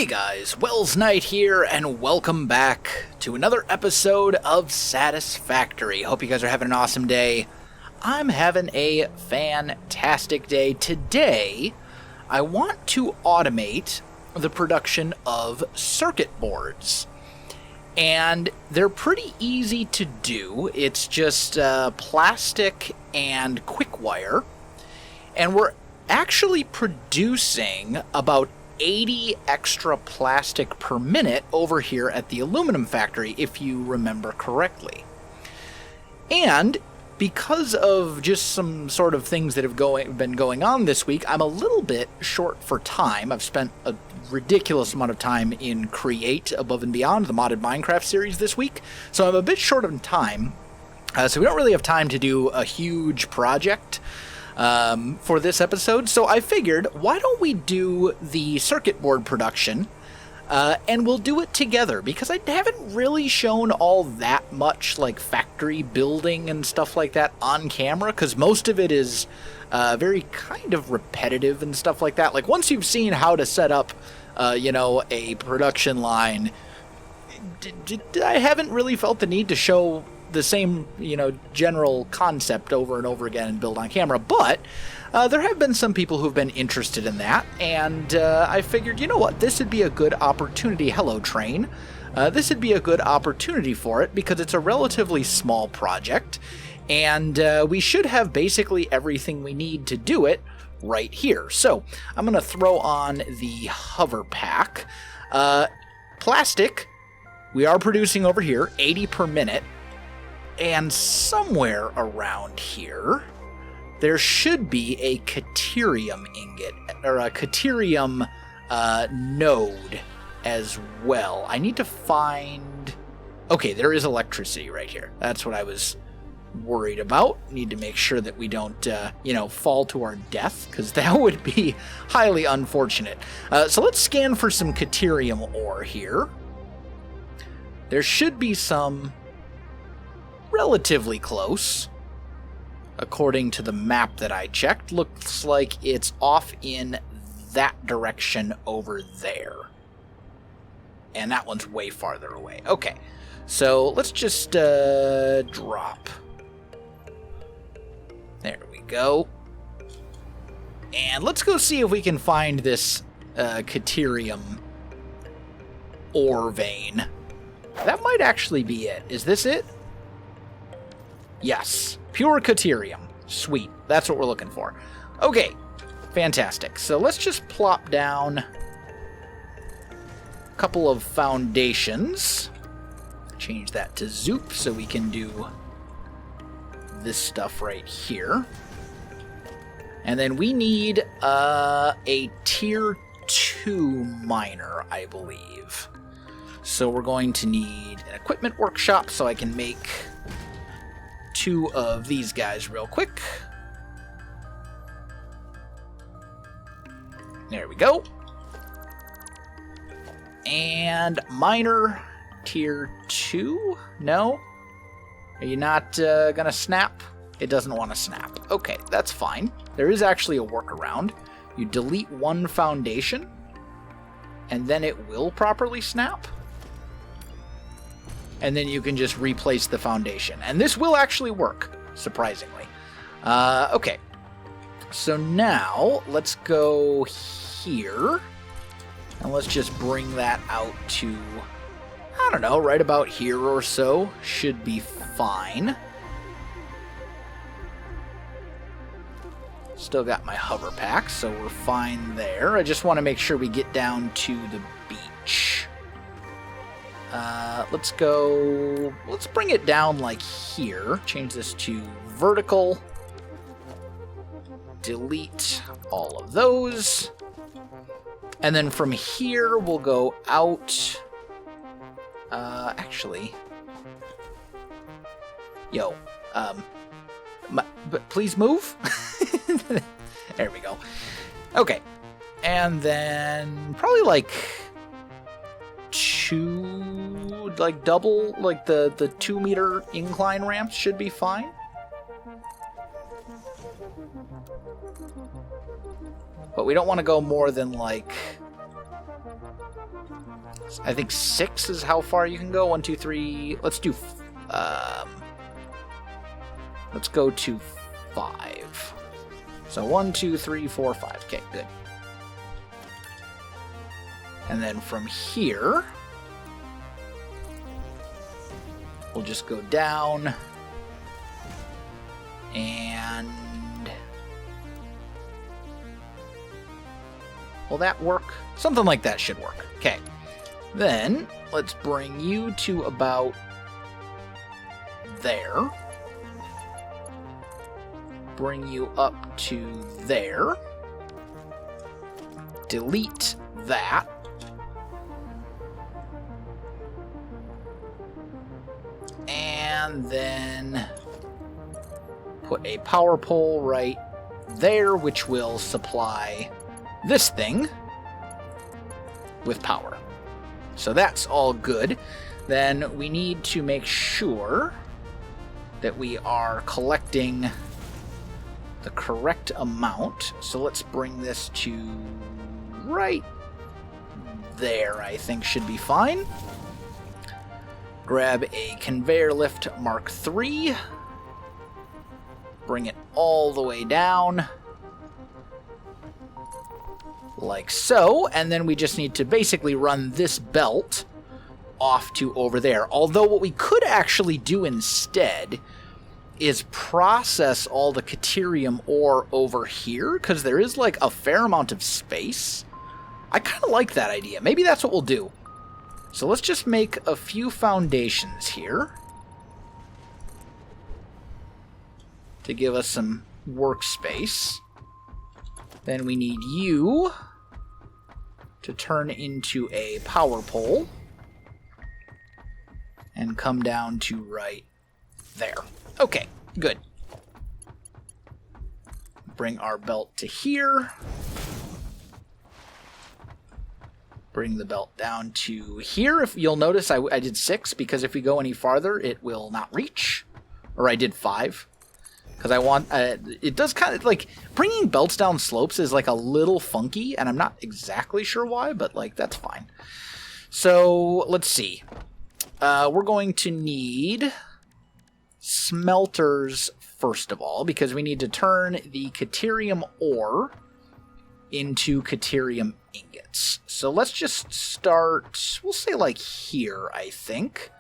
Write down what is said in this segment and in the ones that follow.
Hey guys, Welsknight here, and welcome back to another episode of Satisfactory. Hope you guys are having an awesome day. I'm having a fantastic day. Today, I want to automate the production of circuit boards. And they're pretty easy to do. It's just plastic and quick wire. And we're actually producing about 80 extra plastic per minute over here at the aluminum factory, if you remember correctly. And because of just some sort of things that have been going on this week, I'm a little bit short for time. I've spent a ridiculous amount of time in Create Above and Beyond, the modded Minecraft series this week, so I'm a bit short on time. So we don't really have time to do a huge project for this episode, so I figured, why don't we do the circuit board production, and we'll do it together, because I haven't really shown all that much, like, factory building and stuff like that on camera, because most of it is very kind of repetitive and stuff like that. Like, once you've seen how to set up, a production line, I haven't really felt the need to show the same, general concept over and over again and build on camera, but there have been some people who've been interested in that, and I figured, you know what, this would be a good opportunity. Hello, train. This would be a good opportunity for it, because it's a relatively small project, and we should have basically everything we need to do it right here. So I'm going to throw on the hover pack. Plastic, we are producing over here, 80 per minute. And somewhere around here, there should be a Caterium ingot, or a Caterium node as well. I need to find... Okay, there is electricity right here. That's what I was worried about. Need to make sure that we don't, fall to our death, because that would be highly unfortunate. So let's scan for some Caterium ore here. There should be some relatively close, according to the map that I checked. Looks like it's off in that direction over there. And that one's way farther away. Okay, so let's just drop. There we go. And let's go see if we can find this Caterium ore vein. That might actually be it. Is this it? Yes, pure Caterium. Sweet, that's what we're looking for. Okay, fantastic. So let's just plop down a couple of foundations. Change that to Zoop so we can do this stuff right here. And then we need a tier 2 miner, I believe. So we're going to need an equipment workshop so I can make 2 of these guys real quick. There we go. And miner tier 2? No? Are you not gonna snap? It doesn't want to snap. Okay, that's fine. There is actually a workaround. You delete one foundation, and then it will properly snap. And then you can just replace the foundation. And this will actually work, surprisingly. Okay. So now, let's go here. And let's just bring that out to, I don't know, right about here or so. Should be fine. Still got my hover pack, so we're fine there. I just want to make sure we get down to the beach. Let's bring it down like here. Change this to vertical. Delete all of those. And then from here, we'll go out. But please move. There we go. Okay. And then probably like double, like the 2-meter incline ramps should be fine. But we don't want to go more than like I think 6 is how far you can go. 1, 2, 3. Let's do... let's go to 5. So 1, 2, 3, 4, 5. Okay, good. And then from here, we'll just go down. And... will that work? Something like that should work. Okay. Then, let's bring you to about there. Bring you up to there. Delete that. And then put a power pole right there, which will supply this thing with power. So that's all good. Then we need to make sure that we are collecting the correct amount. So let's bring this to right there, I think should be fine. Grab a conveyor lift Mark III. Bring it all the way down. Like so, and then we just need to basically run this belt off to over there. Although what we could actually do instead is process all the Caterium ore over here, because there is like a fair amount of space. I kind of like that idea. Maybe that's what we'll do. So let's just make a few foundations here to give us some workspace. Then we need you to turn into a power pole and come down to right there. Okay, good. Bring our belt to here. Bring the belt down to here. If you'll notice, I did 6 because if we go any farther, it will not reach. Or I did 5. Because I want, it does kind of, like, bringing belts down slopes is, like, a little funky, and I'm not exactly sure why, but, like, that's fine. So, let's see. We're going to need smelters, first of all, because we need to turn the Caterium ore into Caterium ingots. So let's just start, we'll say, like, here, I think.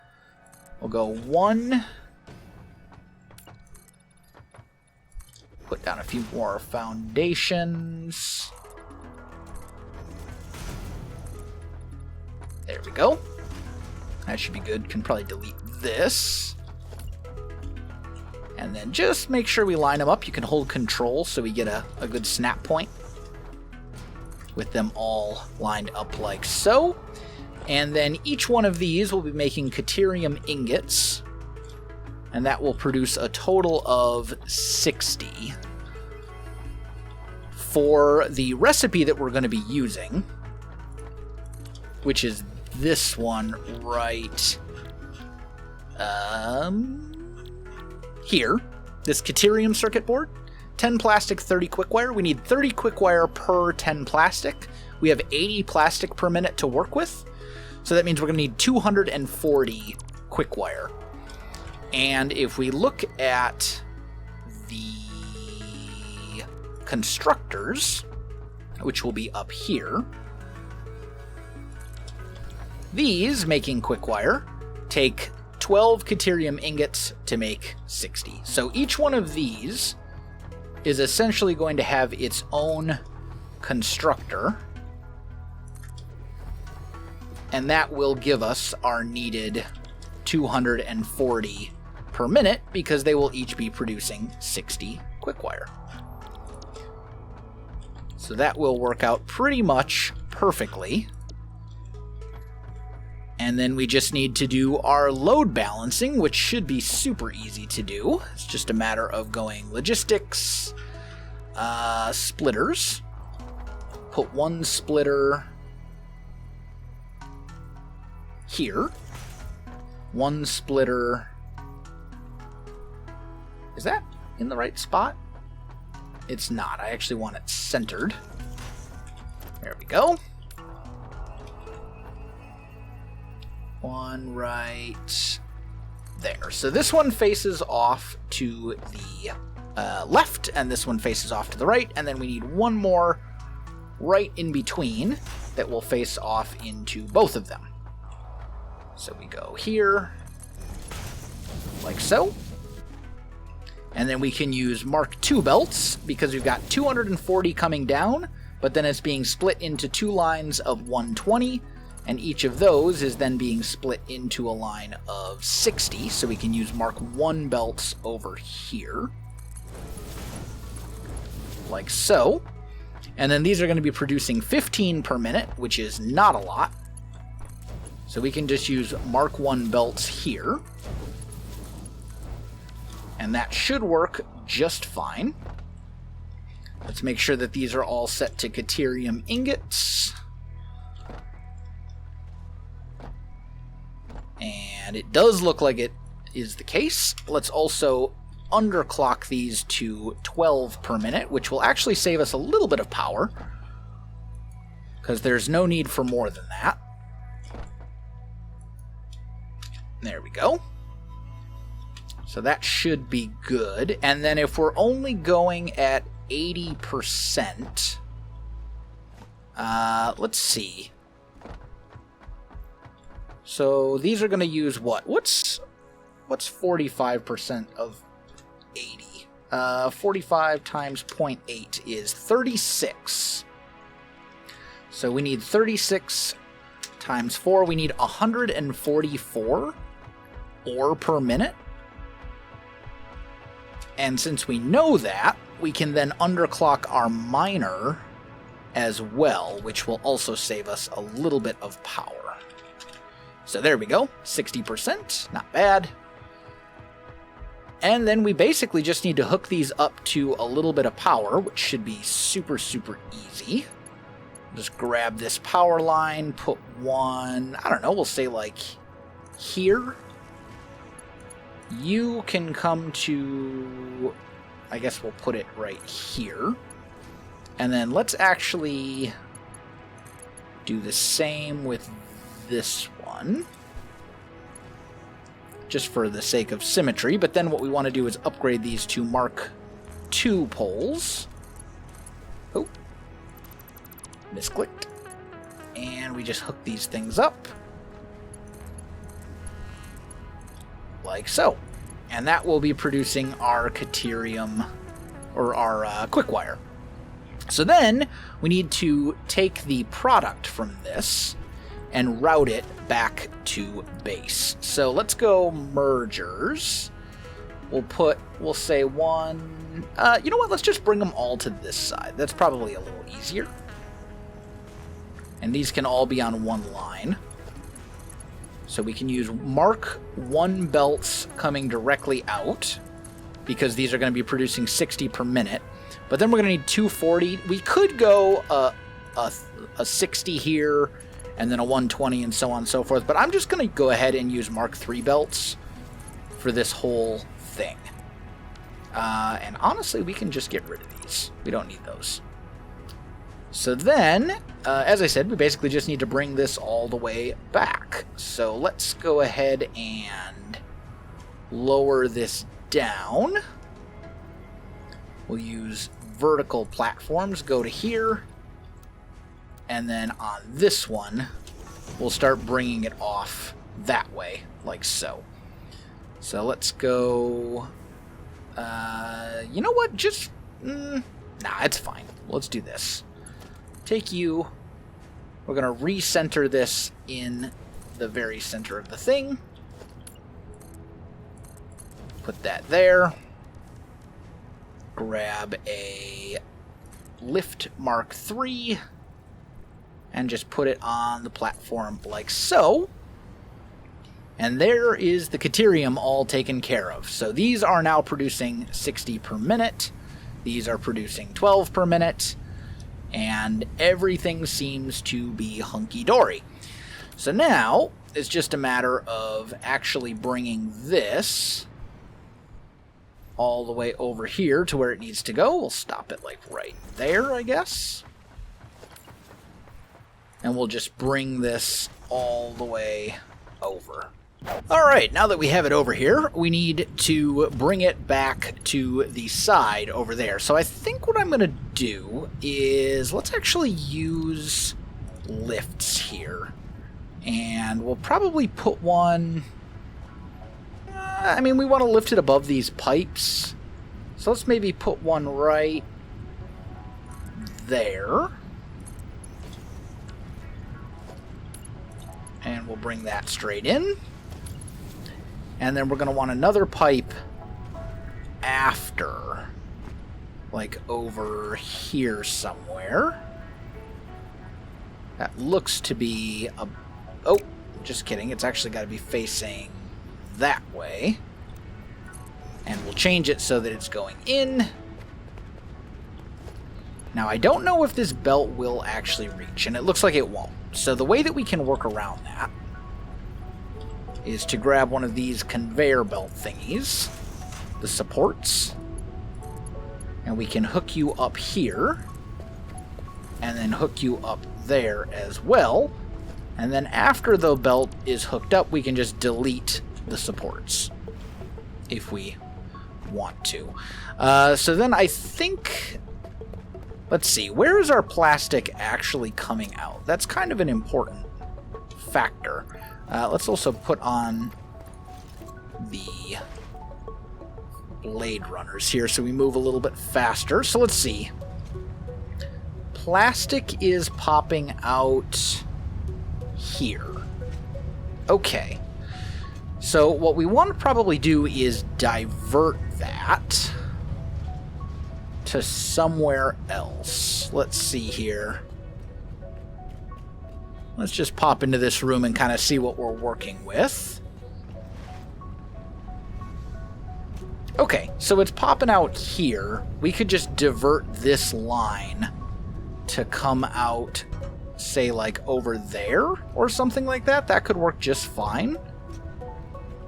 We'll go 1... put down a few more foundations. There we go. That should be good. Can probably delete this. And then just make sure we line them up. You can hold control so we get a good snap point with them all lined up like so. And then each one of these will be making Caterium ingots. And that will produce a total of 60 for the recipe that we're going to be using, which is this one right here. This Caterium circuit board. 10 plastic, 30 quickwire. We need 30 quickwire per 10 plastic. We have 80 plastic per minute to work with. So that means we're going to need 240 quickwire. And if we look at the constructors, which will be up here, these, making quickwire, take 12 Caterium ingots to make 60. So each one of these is essentially going to have its own constructor, and that will give us our needed 240 per minute, because they will each be producing 60 quickwire. So that will work out pretty much perfectly. And then we just need to do our load balancing, which should be super easy to do. It's just a matter of going logistics, splitters, put one splitter here, one splitter. Is that in the right spot? It's not. I actually want it centered. There we go. one right there. So this one faces off to the left, and this one faces off to the right, and then we need one more right in between that will face off into both of them. So we go here, like so. And then we can use Mark II belts, because we've got 240 coming down, but then it's being split into two lines of 120, and each of those is then being split into a line of 60, so we can use Mark I belts over here. Like so. And then these are going to be producing 15 per minute, which is not a lot. So we can just use Mark I belts here. And that should work just fine. Let's make sure that these are all set to Caterium ingots. And it does look like it is the case. Let's also underclock these to 12 per minute, which will actually save us a little bit of power, because there's no need for more than that. There we go. So that should be good. And then if we're only going at 80%, let's see. So these are going to use what? What's 45% of 80? 45 times 0.8 is 36. So we need 36 times 4. We need 144 ore per minute. And since we know that, we can then underclock our miner as well, which will also save us a little bit of power. So there we go, 60%, not bad. And then we basically just need to hook these up to a little bit of power, which should be super, super easy. Just grab this power line, put one, I don't know, we'll say like here. You can come to, I guess we'll put it right here. And then let's actually do the same with this one, just for the sake of symmetry. But then what we want to do is upgrade these to Mark II poles. Oh, misclicked. And we just hook these things up. Like so. And that will be producing our Caterium, or our quick wire. So then we need to take the product from this and route it back to base. So let's go mergers. We'll say one, you know what, let's just bring them all to this side. That's probably a little easier. And these can all be on one line. So we can use Mark I belts coming directly out, because these are going to be producing 60 per minute. But then we're going to need 240. We could go a 60 here, and then a 120, and so on and so forth. But I'm just going to go ahead and use Mark III belts for this whole thing. And honestly, we can just get rid of these. We don't need those. So then, as I said, we basically just need to bring this all the way back. So let's go ahead and lower this down. We'll use vertical platforms, go to here, and then on this one, we'll start bringing it off that way, like so. So let's go, you know what, just, nah, it's fine. Let's do this. Take you, we're going to recenter this in the very center of the thing. Put that there. Grab a lift Mark III and just put it on the platform like so. And there is the Caterium all taken care of. So these are now producing 60 per minute. These are producing 12 per minute. And everything seems to be hunky-dory. So now it's just a matter of actually bringing this all the way over here to where it needs to go. We'll stop it like right there, I guess. And we'll just bring this all the way over. Alright, now that we have it over here, we need to bring it back to the side over there. So I think what I'm going to do is, let's actually use lifts here. And we'll probably put one... I mean, we want to lift it above these pipes. So let's maybe put one right there. And we'll bring that straight in. And then we're going to want another pipe after. Like over here somewhere. That looks to be a... Oh, just kidding. It's actually got to be facing that way. And we'll change it so that it's going in. Now, I don't know if this belt will actually reach, and it looks like it won't. So the way that we can work around that is to grab one of these conveyor belt thingies, the supports, and we can hook you up here, and then hook you up there as well. And then after the belt is hooked up, we can just delete the supports if we want to. So then I think... Let's see, where is our plastic actually coming out? That's kind of an important factor. Let's also put on the blade runners here so we move a little bit faster. So let's see. Plastic is popping out here. Okay. So what we want to probably do is divert that to somewhere else. Let's see here. Let's just pop into this room and kind of see what we're working with. Okay, so it's popping out here. We could just divert this line to come out, say, like over there or something like that. That could work just fine.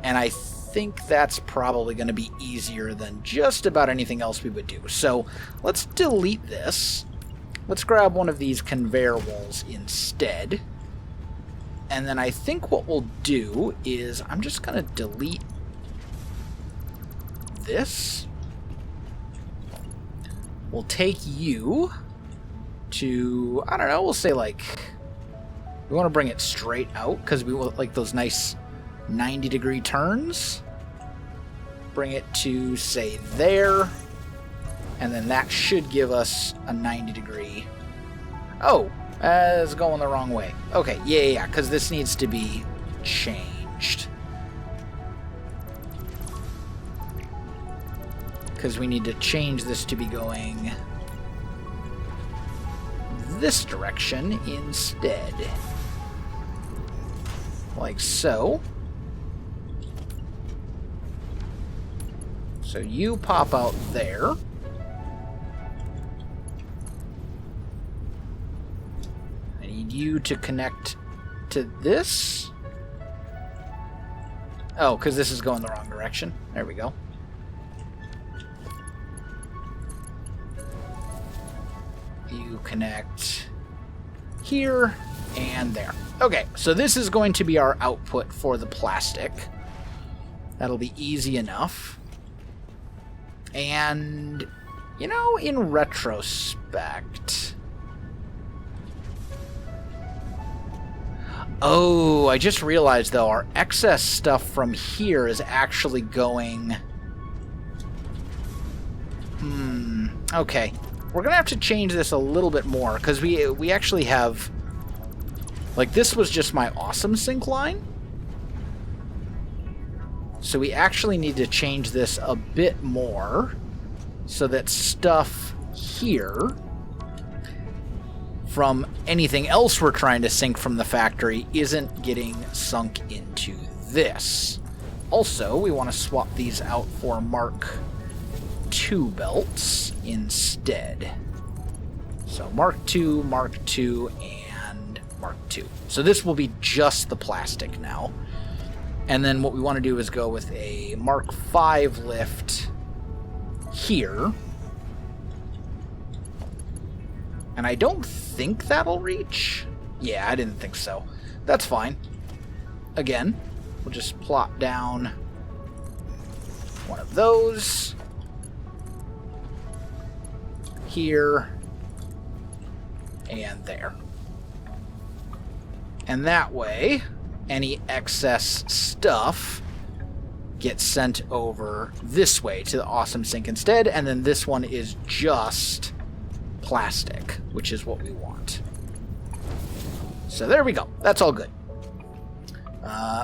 And I think that's probably going to be easier than just about anything else we would do. So let's delete this. Let's grab one of these conveyor walls instead. And then I think what we'll do is I'm just going to delete this. We'll take you to, I don't know, we'll say like, we want to bring it straight out because we want like those nice 90-degree turns. Bring it to, say, there. And then that should give us a 90-degree. Oh, it's going the wrong way. Okay, yeah, because this needs to be changed. Because we need to change this to be going this direction instead. Like so. So you pop out there. I need you to connect to this. Oh, because this is going the wrong direction. There we go. You connect here and there. Okay, so this is going to be our output for the plastic. That'll be easy enough. And, you know, in retrospect... Oh, I just realized, though, our excess stuff from here is actually going... Okay. We're going to have to change this a little bit more, because we actually have... Like, this was just my awesome sink line. So we actually need to change this a bit more so that stuff here from anything else we're trying to sink from the factory isn't getting sunk into this. Also, we want to swap these out for Mark II belts instead. So Mark II, and Mark II. So this will be just the plastic now. And then what we want to do is go with a Mark V lift here. And I don't think that'll reach. Yeah, I didn't think so. That's fine. Again, we'll just plop down one of those here and there. And that way, any excess stuff gets sent over this way to the awesome sink instead, and then this one is just plastic, which is what we want. So there we go. That's all good.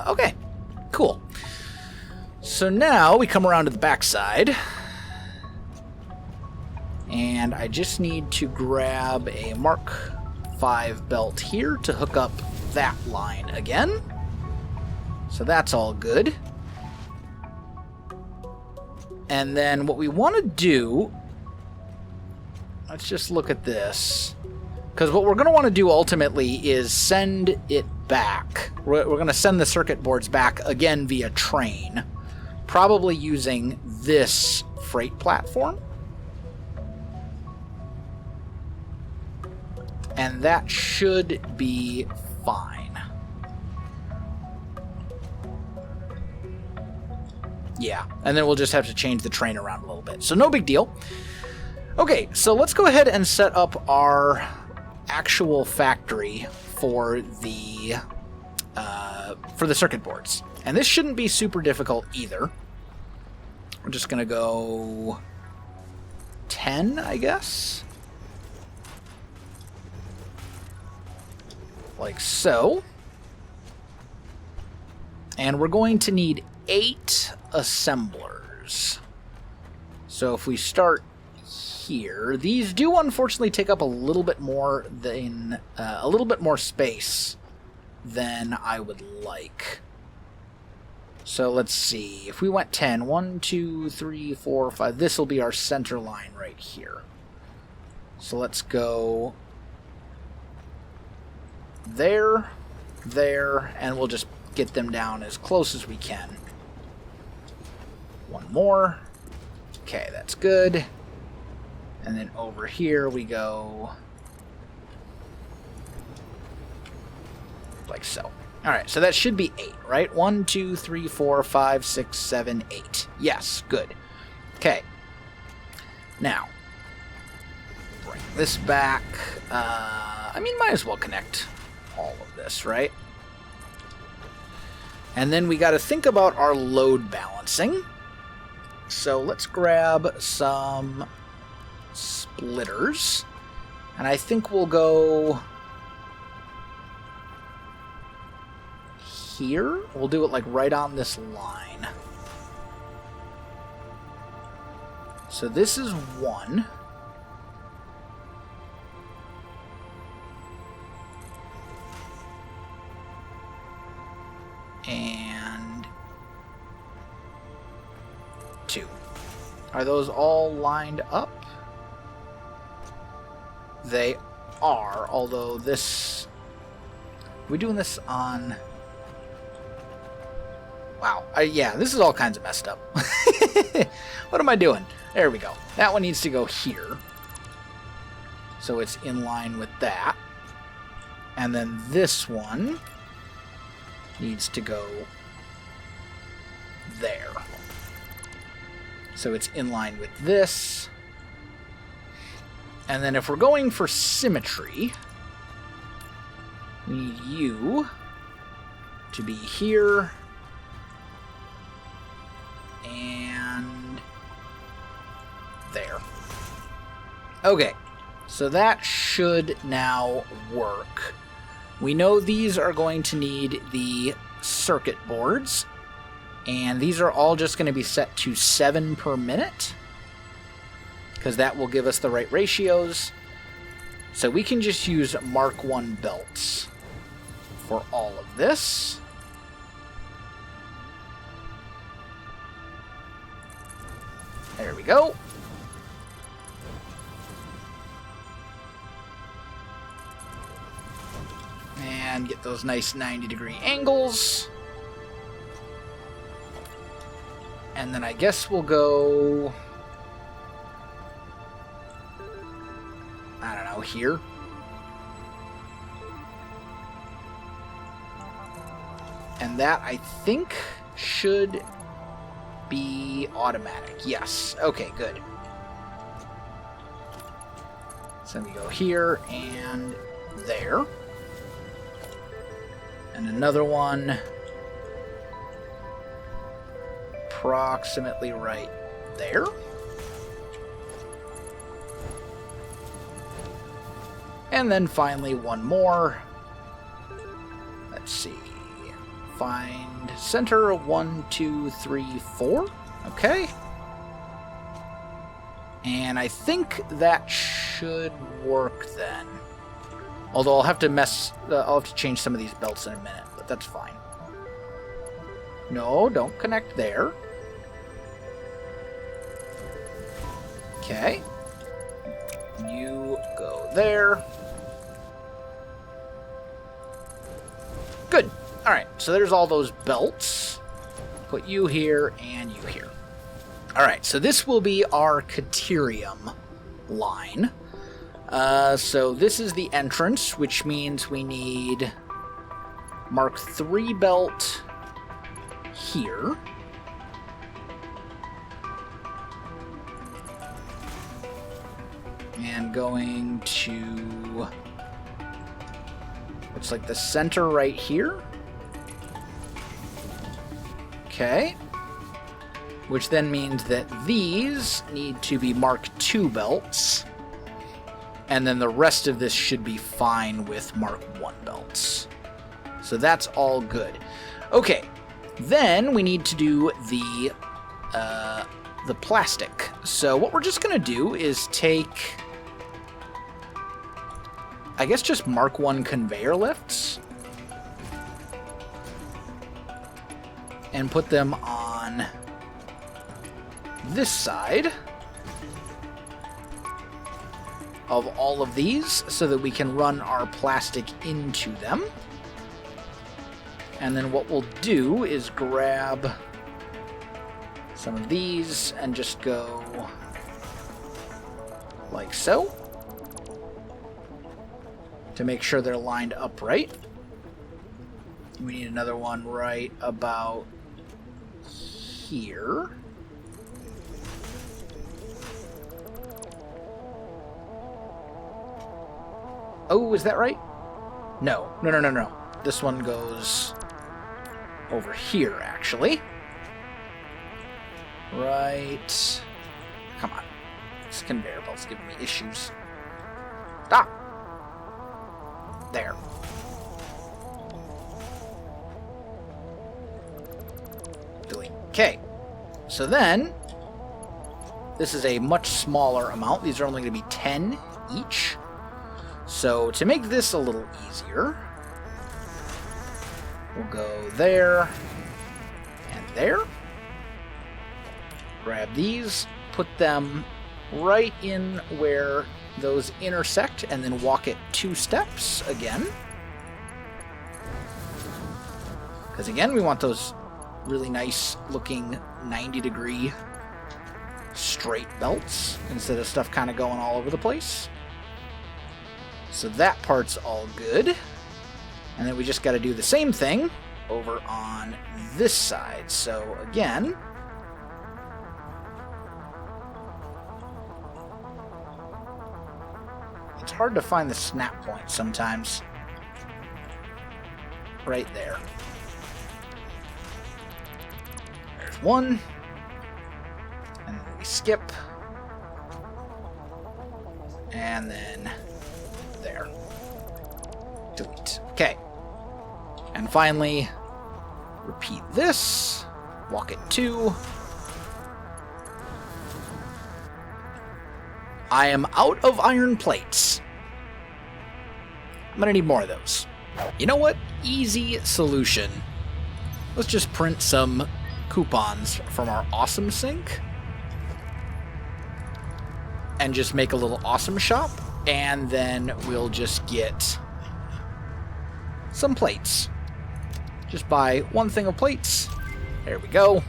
Okay, cool. So now we come around to the backside, and I just need to grab a Mark V belt here to hook up that line again. So that's all good. And then what we want to do, let's just look at this, because what we're going to want to do ultimately is send it back. We're going to send the circuit boards back again via train, probably using this freight platform. And that should be fine. Yeah, and then we'll just have to change the train around a little bit. So no big deal. Okay, so let's go ahead and set up our actual factory for the circuit boards. And this shouldn't be super difficult either. We're just going to go 10, I guess. Like so. And we're going to need 8 assemblers. So if we start here, these do unfortunately take up a little bit more than space than I would like. So let's see. If we went 10, 1, 2, 3, 4, 5, this will be our center line right here. So let's go there, there, and we'll just get them down as close as we can. One more. Okay, that's good. And then over here we go like so. Alright, so that should be 8, right? 1, 2, 3, 4, 5, 6, 7, 8. Yes, good. Okay. Now, bring this back. I mean, might as well connect all of this, right? And then we got to think about our load balancing. So let's grab some splitters. And I think we'll go here. We'll do it like right on this line. So this is 1. And 2. Are those all lined up? They are, although this... We're doing this on... Wow. Yeah, this is all kinds of messed up. What am I doing? There we go. That one needs to go here. So it's in line with that. And then this one needs to go there. So it's in line with this. And then if we're going for symmetry, we need you to be here and there. Okay, so that should now work. We know these are going to need the circuit boards, and these are all just going to be set to 7 per minute, because that will give us the right ratios. So we can just use Mark I belts for all of this. There we go. And get those nice 90-degree angles. And then I guess we'll go... I don't know, here. And that, I think, should be automatic. Yes. Okay, good. So we go here and there. And another one approximately right there. And then finally one more. Let's see. Find center 1, 2, 3, 4. Okay. And I think that should work then. Although I'll have to I'll have to change some of these belts in a minute, but that's fine. No, don't connect there. Okay. You go there. Good. Alright, so there's all those belts. Put you here and you here. Alright, so this will be our Caterium line. So this is the entrance, which means we need Mark III belt here. And going to, looks like the center right here. Okay. Which then means that these need to be Mark II belts. And then the rest of this should be fine with Mark I belts. So that's all good. Okay. Then we need to do the plastic. So what we're just going to do is take, I guess, just Mark I conveyor lifts and put them on this side of all of these so that we can run our plastic into them. And then what we'll do is grab some of these and just go like so to make sure they're lined up right. We need another one right about here. Oh, is that right? No. No. This one goes over here, actually. Right. Come on. This conveyor belt's giving me issues. Stop! There. Delete. Okay. So then, this is a much smaller amount. These are only going to be 10 each. So to make this a little easier, we'll go there and there. Grab these, put them right in where those intersect, and then walk it 2 steps again. Because again, we want those really nice looking 90-degree straight belts instead of stuff kind of going all over the place. So that part's all good. And then we just got to do the same thing over on this side. So again, it's hard to find the snap point sometimes. Right there. There's one. And then we skip. And then there. Delete. Okay. And finally, repeat this. Walk it 2. I am out of iron plates. I'm gonna need more of those. You know what? Easy solution. Let's just print some coupons from our awesome sink and just make a little awesome shop, and then we'll just get some plates. Just buy 1 thing of plates. There we go.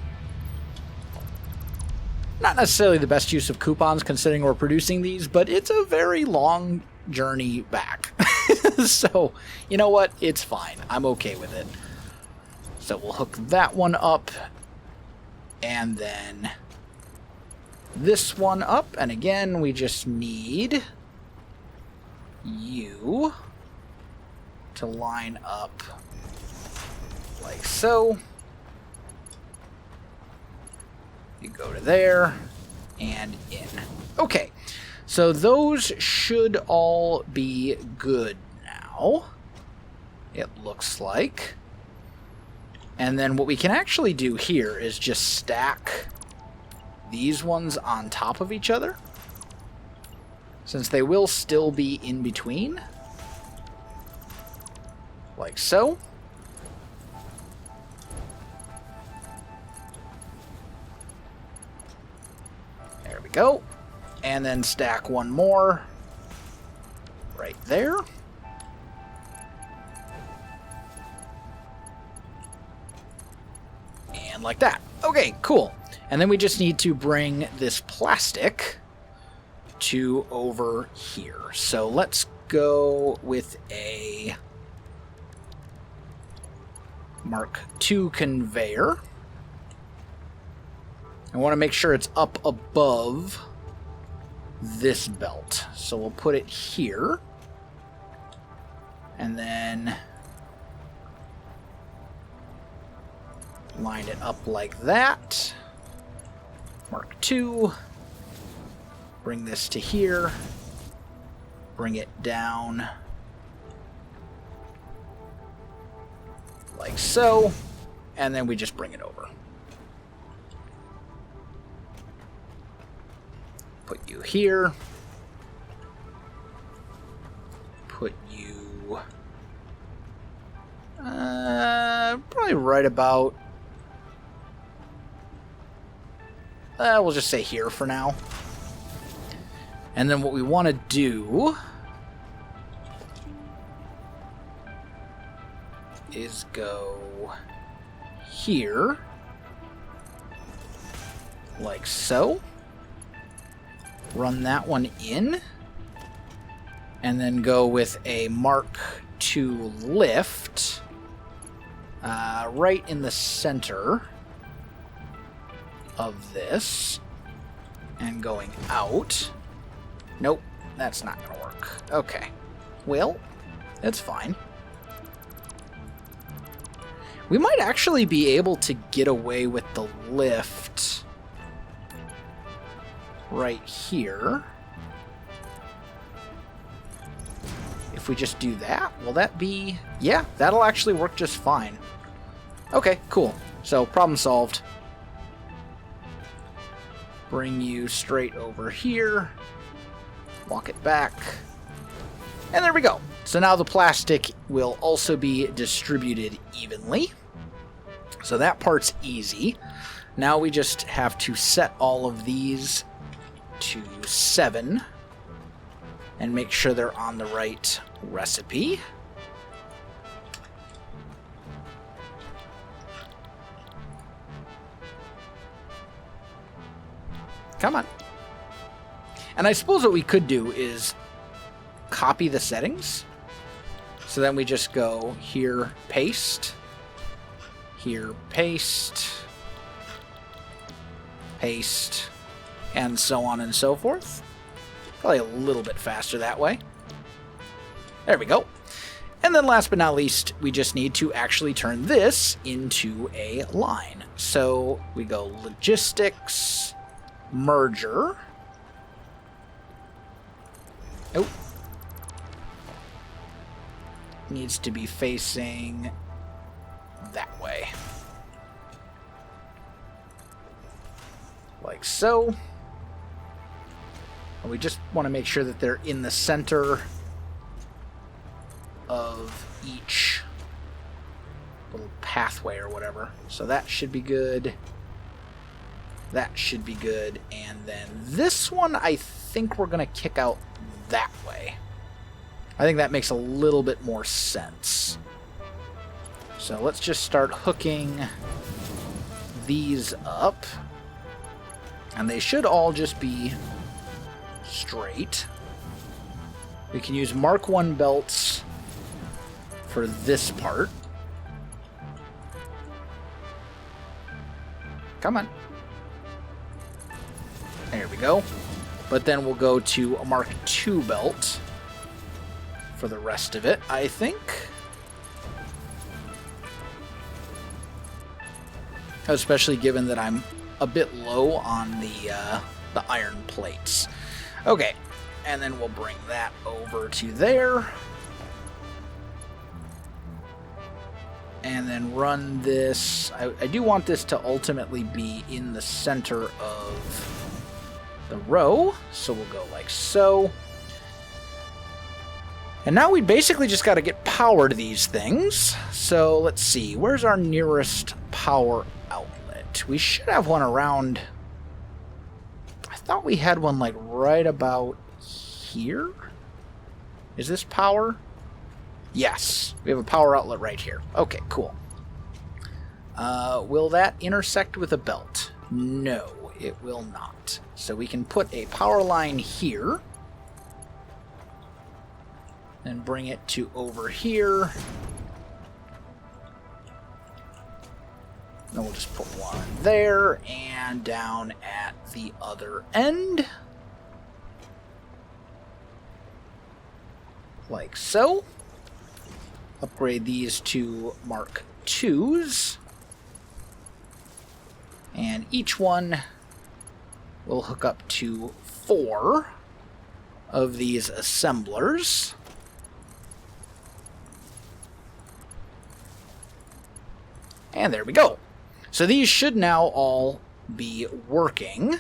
Not necessarily the best use of coupons considering we're producing these, but it's a very long journey back. So, you know what? It's fine. I'm okay with it. So we'll hook that one up, and then this one up, and again, we just need you to line up like so. You go to there, and in. Okay, so those should all be good now, it looks like. And then what we can actually do here is just stack these ones on top of each other, since they will still be in between. Like so. There we go. And then stack one more right there. And like that. Okay, cool. And then we just need to bring this plastic to over here. So let's go with a Mark II conveyor. I want to make sure it's up above this belt. So we'll put it here. And then line it up like that. Mark II. Bring this to here. Bring it down like so. And then we just bring it over. Put you here. Put you probably right about, we'll just say here for now. And then what we want to do is go here, like so. Run that one in, and then go with a Mark II lift right in the center of this, and going out. Nope, that's not going to work. Okay, well, that's fine. We might actually be able to get away with the lift right here. If we just do that, will that be... Yeah, that'll actually work just fine. Okay, cool. So, problem solved. Bring you straight over here. Walk it back. And there we go. So now the plastic will also be distributed evenly. So that part's easy. Now we just have to set all of these to 7 and make sure they're on the right recipe. Come on. And I suppose what we could do is copy the settings. So then we just go here, paste, here, paste, paste, and so on and so forth. Probably a little bit faster that way. There we go. And then last but not least, we just need to actually turn this into a line. So we go logistics, merger. Oh. Needs to be facing that way. Like so. And we just want to make sure that they're in the center of each little pathway or whatever. So that should be good. That should be good. And then this one, I think we're going to kick out that way. I think that makes a little bit more sense. So let's just start hooking these up. And they should all just be straight. We can use Mark I belts for this part. Come on. There we go. But then we'll go to a Mark II belt for the rest of it, I think. Especially given that I'm a bit low on the iron plates. Okay, and then we'll bring that over to there. And then run this. I do want this to ultimately be in the center of the row. So we'll go like so. And now we basically just got to get power to these things. So let's see. Where's our nearest power outlet? We should have one around. I thought we had one like right about here. Is this power? Yes, we have a power outlet right here. Okay, cool. Will that intersect with a belt? No, it will not. So we can put a power line here. And bring it to over here. Then we'll just put one there and down at the other end. Like so. Upgrade these to Mark IIs. And each one will hook up to 4 of these assemblers. And there we go. So these should now all be working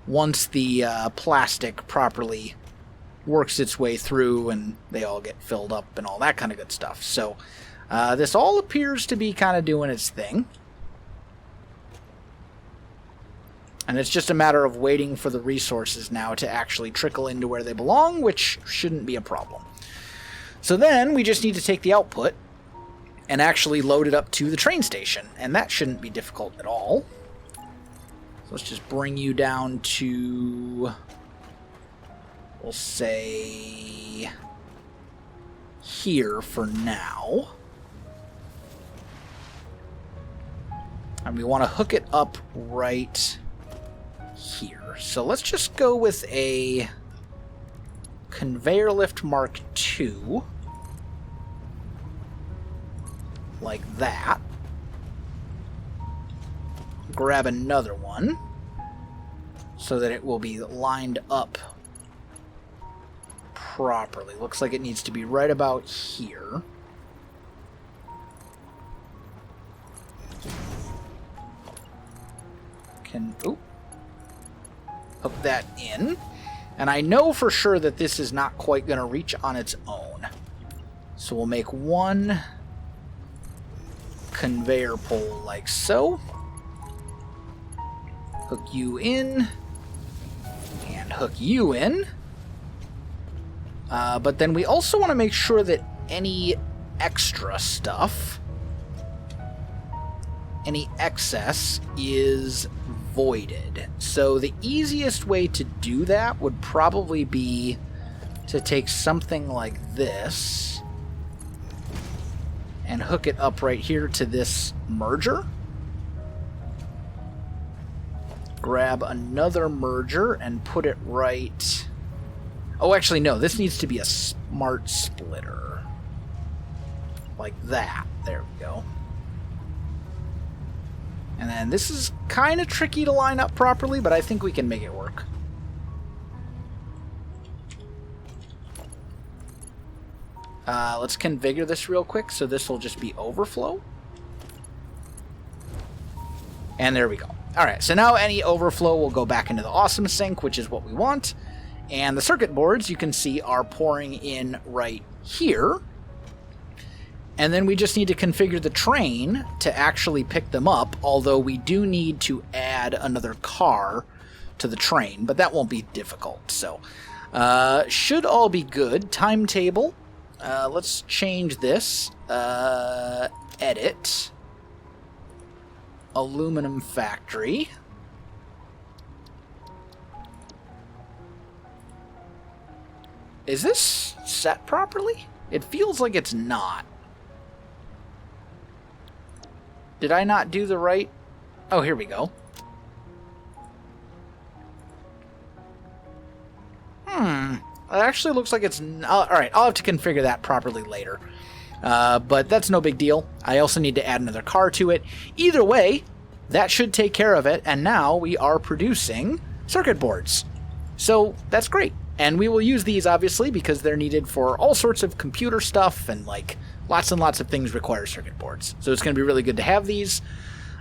once the plastic properly works its way through and they all get filled up and all that kind of good stuff. So this all appears to be kind of doing its thing. And it's just a matter of waiting for the resources now to actually trickle into where they belong, which shouldn't be a problem. So then we just need to take the output and actually load it up to the train station. And that shouldn't be difficult at all. So let's just bring you down to, we'll say, here for now. And we want to hook it up right here. So let's just go with a conveyor lift Mark II. Like that. Grab another one so that it will be lined up properly. Looks like it needs to be right about here. Hook that in. And I know for sure that this is not quite going to reach on its own. So we'll make one conveyor pole like so. Hook you in. And hook you in. But then we also want to make sure that any extra stuff, any excess, is voided. So the easiest way to do that would probably be to take something like this and hook it up right here to this merger. Grab another merger and put it right... Oh, actually, no. This needs to be a smart splitter. Like that. There we go. And then this is kind of tricky to line up properly, but I think we can make it work. Let's configure this real quick, so this will just be overflow. And there we go. Alright, so now any overflow will go back into the awesome sink, which is what we want. And the circuit boards, you can see, are pouring in right here. And then we just need to configure the train to actually pick them up, although we do need to add another car to the train, but that won't be difficult. So, should all be good. Timetable. Let's change this. Edit. Aluminum factory. Is this set properly? It feels like it's not. Did I not do the right Oh, here we go. It actually looks like it's... Alright, I'll have to configure that properly later. But that's no big deal. I also need to add another car to it. Either way, that should take care of it, and now we are producing circuit boards. So that's great. And we will use these, obviously, because they're needed for all sorts of computer stuff, and like lots and lots of things require circuit boards. So it's going to be really good to have these.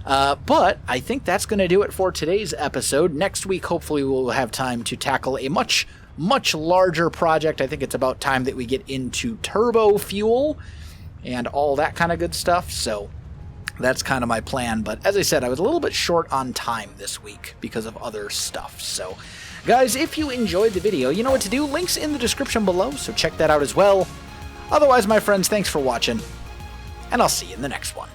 But I think that's going to do it for today's episode. Next week, hopefully, we'll have time to tackle a much larger project. I think it's about time that we get into turbo fuel and all that kind of good stuff. So that's kind of my plan. But as I said, I was a little bit short on time this week because of other stuff. So guys, if you enjoyed the video, you know what to do. Links in the description below, so check that out as well. Otherwise, my friends, thanks for watching, and I'll see you in the next one.